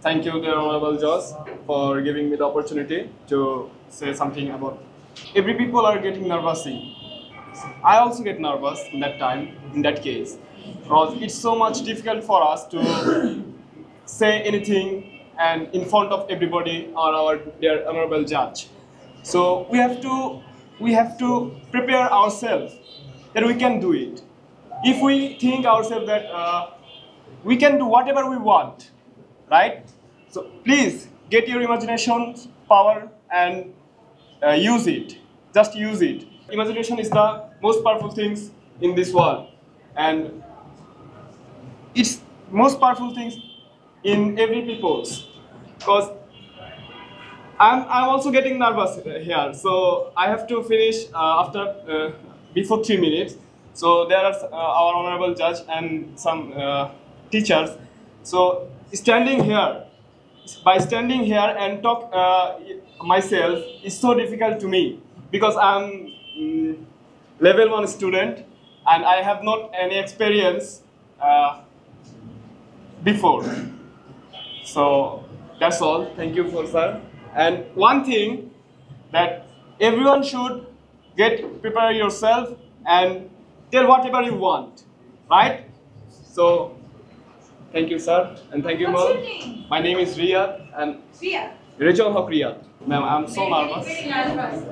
Thank you, dear Honorable Judge, for giving me the opportunity to say something about. Every people are getting nervous. I also get nervous in that time, in that case, because it's so much difficult for us to say anything and in front of everybody or our dear Honorable Judge. So we have to prepare ourselves that we can do it. If we think ourselves that we can do whatever we want, right? So please get your imagination power and use it. Just use it. Imagination is the most powerful things in this world, and it's most powerful things in every people's. Because I'm also getting nervous here, so I have to finish before 3 minutes. So there are our honorable judge and some teachers. So by standing here and talk myself is so difficult to me because I'm level 1 student and I have not any experience before. So that's all. Thank you for sir. And one thing that everyone should prepare yourself and tell whatever you want, right? So thank you, sir, and thank you, What's ma'am. your name? My name is Riyad, and Riyad. Rachel Haq Riyad. Ma'am, I'm so nervous. Very nervous.